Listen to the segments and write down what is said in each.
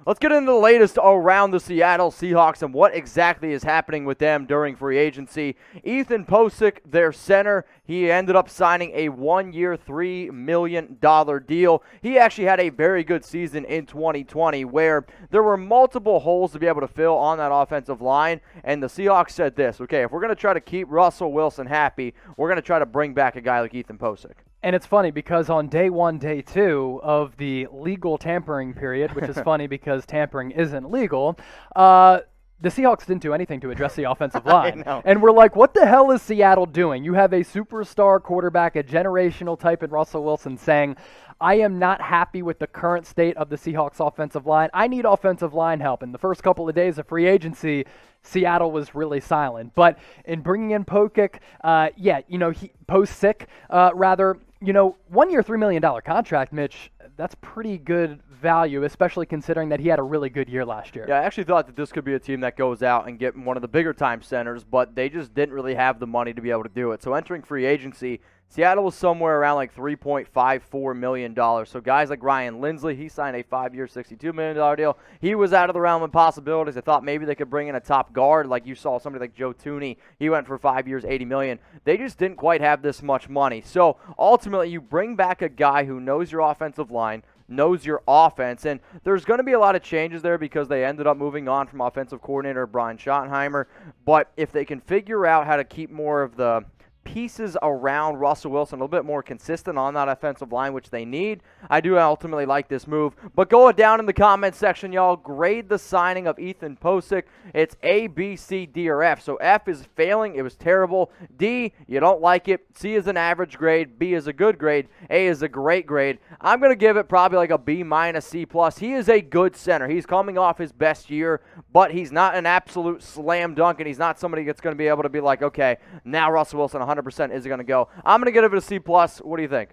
Let's get into the latest around the Seattle Seahawks and what exactly is happening with them during free agency. Ethan Pocic, their center, he ended up signing a 1-year, $3 million deal. He actually had a very good season in 2020 where there were multiple holes to be able to fill on that offensive line, and the Seahawks said this, okay, if we're going to try to keep Russell Wilson happy, we're going to try to bring back a guy like Ethan Pocic. And it's funny because on day 1, day 2 of the legal tampering period, which is funny because tampering isn't legal, the Seahawks didn't do anything to address the offensive line. And we're like, what the hell is Seattle doing? You have a superstar quarterback, a generational type in Russell Wilson saying, I am not happy with the current state of the Seahawks offensive line. I need offensive line help. In the first couple of days of free agency, Seattle was really silent. But in bringing in Pocic, Pocic, 1-year, $3 million contract, Mitch, that's pretty good value, especially considering that he had a really good year last year. Yeah, I actually thought that this could be a team that goes out and get one of the bigger time centers, but they just didn't really have the money to be able to do it. So entering free agency, Seattle was somewhere around like $3.54 million. So guys like Ryan Lindsley, he signed a 5-year, $62 million deal. He was out of the realm of possibilities. I thought maybe they could bring in a top guard, like you saw somebody like Joe Thuney. He went for 5 years, $80 million. They just didn't quite have this much money. So ultimately, you bring back a guy who knows your offensive line, knows your offense, and there's going to be a lot of changes there because they ended up moving on from offensive coordinator Brian Schottenheimer. But if they can figure out how to keep more of the pieces around Russell Wilson a little bit more consistent on that offensive line, which they need, I do ultimately like this move. But go down in the comments section, y'all. Grade the signing of Ethan Pocic. It's A, B, C, D, or F. So F is failing. It was terrible. D, you don't like it. C is an average grade. B is a good grade. A is a great grade. I'm going to give it probably like a B minus, C plus. He is a good center. He's coming off his best year, but he's not an absolute slam dunk, and he's not somebody that's going to be able to be like, okay, now Russell Wilson 100% is going to go. I'm going to give it a C plus. What do you think?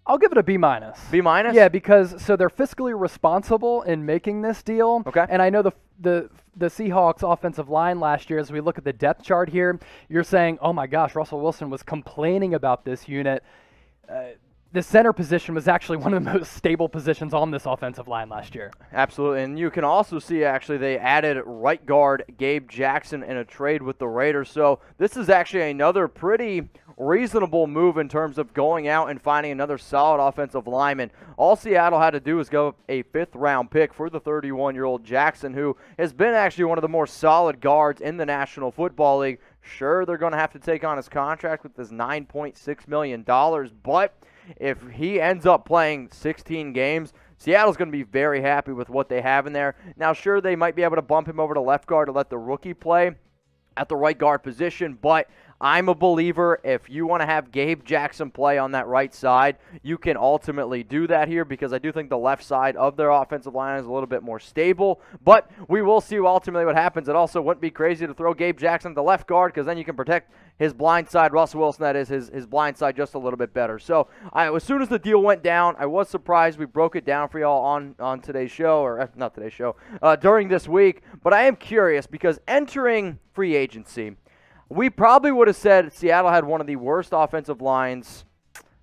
I'll give it a B minus. B minus? Yeah, because they're fiscally responsible in making this deal. Okay. And I know the Seahawks offensive line last year, as we look at the depth chart here, you're saying, oh my gosh, Russell Wilson was complaining about this unit. The center position was actually one of the most stable positions on this offensive line last year. Absolutely, and you can also see actually they added right guard Gabe Jackson in a trade with the Raiders. So this is actually another pretty reasonable move in terms of going out and finding another solid offensive lineman. All Seattle had to do was go a 5th-round pick for the 31-year-old Jackson, who has been actually one of the more solid guards in the National Football League. Sure, they're going to have to take on his contract with this $9.6 million, but if he ends up playing 16 games, Seattle's going to be very happy with what they have in there. Now, sure, they might be able to bump him over to left guard to let the rookie play at the right guard position, but I'm a believer if you want to have Gabe Jackson play on that right side, you can ultimately do that here because I do think the left side of their offensive line is a little bit more stable, but we will see ultimately what happens. It also wouldn't be crazy to throw Gabe Jackson to left guard because then you can protect his blind side, Russell Wilson, that is, his blind side just a little bit better. So as soon as the deal went down, I was surprised. We broke it down for y'all on today's show, or not today's show, during this week, but I am curious because entering free agency, we probably would have said Seattle had one of the worst offensive lines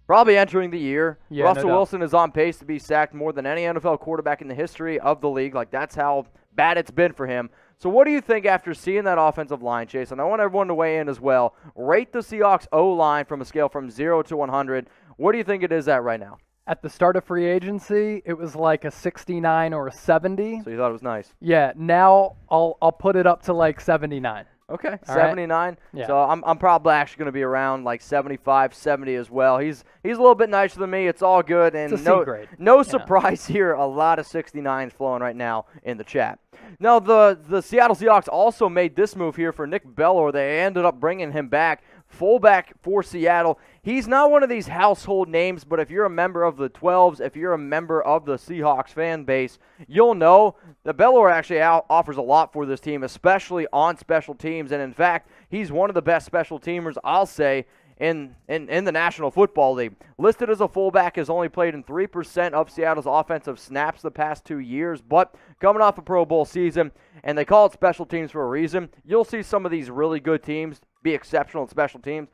probably entering the year. Yeah, Russell Wilson is on pace to be sacked more than any NFL quarterback in the history of the league. Like, that's how bad it's been for him. So what do you think after seeing that offensive line, Chase? And I want everyone to weigh in as well. Rate the Seahawks O-line from a scale from 0 to 100. What do you think it is at right now? At the start of free agency, it was like a 69 or a 70. So you thought it was nice? Yeah, now I'll put it up to like 79. Okay, all 79. Right? Yeah. So I'm probably actually going to be around like 75, 70 as well. He's a little bit nicer than me. It's all good. And it's a C grade. No surprise here. A lot of 69s flowing right now in the chat. Now, the Seattle Seahawks also made this move here for Nick Bellore. They ended up bringing him back, fullback for Seattle. He's not one of these household names, but if you're a member of the 12s, if you're a member of the Seahawks fan base, you'll know that Bellore actually offers a lot for this team, especially on special teams. And in fact, he's one of the best special teamers, I'll say, in the National Football League. Listed as a fullback, has only played in 3% of Seattle's offensive snaps the past 2 years, but coming off a Pro Bowl season, and they call it special teams for a reason. You'll see some of these really good teams be exceptional at special teams.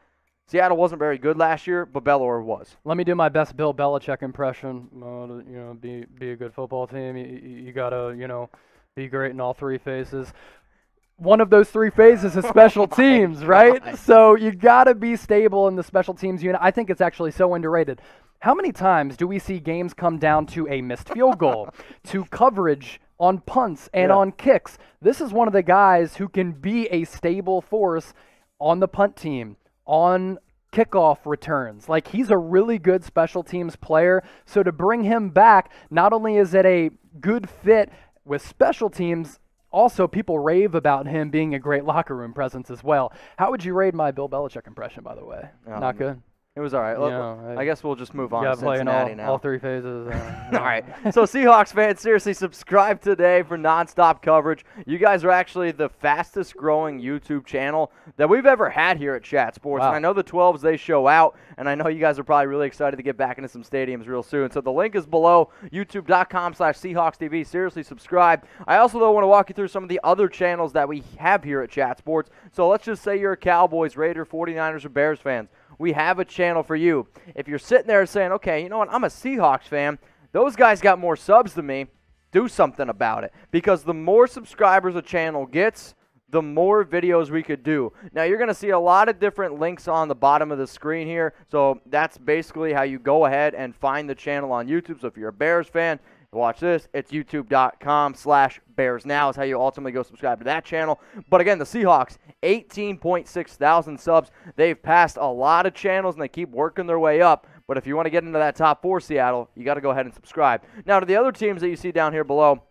Seattle wasn't very good last year, but Bellore was. Let me do my best Bill Belichick impression. Be a good football team. You gotta, be great in all three phases. One of those three phases is special teams, right? God. So you gotta be stable in the special teams unit. I think it's actually so underrated. How many times do we see games come down to a missed field goal, to coverage on punts and on kicks? This is one of the guys who can be a stable force on the punt team, on kickoff returns. Like, he's a really good special teams player. So to bring him back, not only is it a good fit with special teams, also people rave about him being a great locker room presence as well. How would you rate my Bill Belichick impression, by the way? Not good? It was all right. I guess we'll just move on to Cincinnati now. All three phases. All right. So Seahawks fans, seriously, subscribe today for nonstop coverage. You guys are actually the fastest growing YouTube channel that we've ever had here at Chat Sports. Wow. And I know the 12s, they show out, and I know you guys are probably really excited to get back into some stadiums real soon. So the link is below, youtube.com/SeahawksTV. Seriously, subscribe. I also, though, want to walk you through some of the other channels that we have here at Chat Sports. So let's just say you're a Cowboys, Raiders, 49ers, or Bears fans. We have a channel for you. If you're sitting there saying, okay, you know what, I'm a Seahawks fan, those guys got more subs than me, do something about it. Because the more subscribers a channel gets, the more videos we could do. Now, you're going to see a lot of different links on the bottom of the screen here. So that's basically how you go ahead and find the channel on YouTube. So if you're a Bears fan, watch this. It's youtube.com/BearsNow is how you ultimately go subscribe to that channel. But again, the Seahawks, 18.6 thousand subs. They've passed a lot of channels, and they keep working their way up. But if you want to get into that top 4 Seattle, you got to go ahead and subscribe. Now, to the other teams that you see down here below,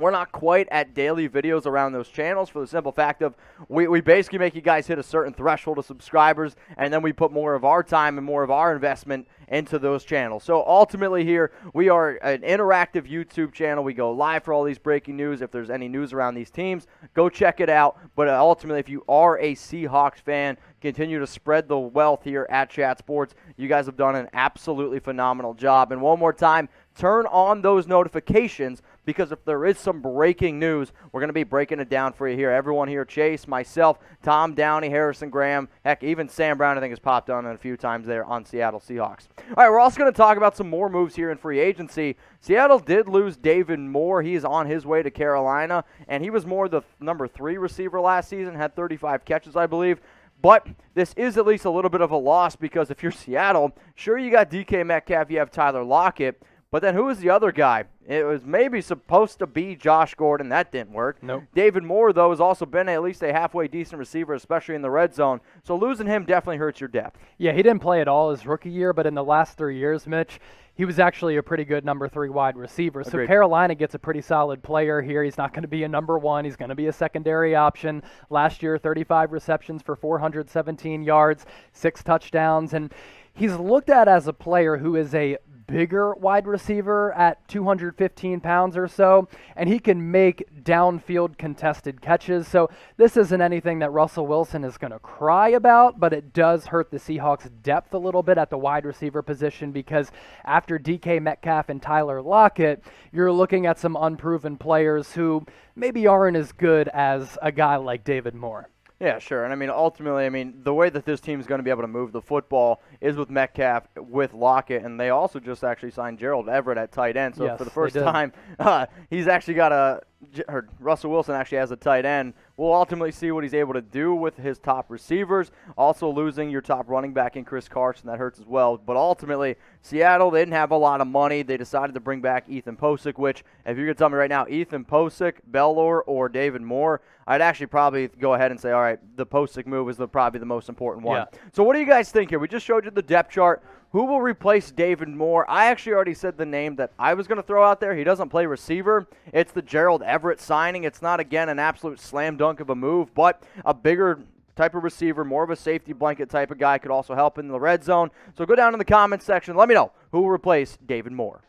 we're not quite at daily videos around those channels for the simple fact of we basically make you guys hit a certain threshold of subscribers, and then we put more of our time and more of our investment into those channels. So ultimately here, we are an interactive YouTube channel. We go live for all these breaking news. If there's any news around these teams, go check it out. But ultimately, if you are a Seahawks fan, continue to spread the wealth here at Chat Sports. You guys have done an absolutely phenomenal job. And one more time, turn on those notifications, because if there is some breaking news, we're going to be breaking it down for you here. Everyone here, Chase, myself, Tom Downey, Harrison Graham, heck, even Sam Brown, I think, has popped on a few times there on Seattle Seahawks. All right, we're also going to talk about some more moves here in free agency. Seattle did lose David Moore. He is on his way to Carolina, and he was more the number 3 receiver last season, had 35 catches, I believe. But this is at least a little bit of a loss, because if you're Seattle, sure, you got DK Metcalf, you have Tyler Lockett, but then who is the other guy? It was maybe supposed to be Josh Gordon. That didn't work. Nope. David Moore, though, has also been at least a halfway decent receiver, especially in the red zone. So losing him definitely hurts your depth. Yeah, he didn't play at all his rookie year, but in the last 3 years, Mitch, he was actually a pretty good number 3 wide receiver. Agreed. So Carolina gets a pretty solid player here. He's not going to be a number 1. He's going to be a secondary option. Last year, 35 receptions for 417 yards, 6 touchdowns, and he's looked at as a player who is a bigger wide receiver at 215 pounds or so, and he can make downfield contested catches. So this isn't anything that Russell Wilson is going to cry about, but it does hurt the Seahawks' depth a little bit at the wide receiver position, because after DK Metcalf and Tyler Lockett, you're looking at some unproven players who maybe aren't as good as a guy like David Moore. Yeah, sure. And, ultimately, the way that this team is going to be able to move the football is with Metcalf, with Lockett, and they also just actually signed Gerald Everett at tight end. So yes, for the first time, he's actually got Russell Wilson actually has a tight end. We'll ultimately see what he's able to do with his top receivers. Also losing your top running back in Chris Carson, that hurts as well. But ultimately, Seattle, they didn't have a lot of money. They decided to bring back Ethan Pocic, which, if you're going to tell me right now, Ethan Pocic, Bellore, or David Moore, I'd actually probably go ahead and say, all right, the Pocic move is probably the most important one. Yeah. So what do you guys think here? We just showed you the depth chart. Who will replace David Moore? I actually already said the name that I was going to throw out there. He doesn't play receiver. It's the Gerald Everett signing. It's not, again, an absolute slam dunk of a move, but a bigger type of receiver, more of a safety blanket type of guy, could also help in the red zone. So go down in the comments section. Let me know who will replace David Moore.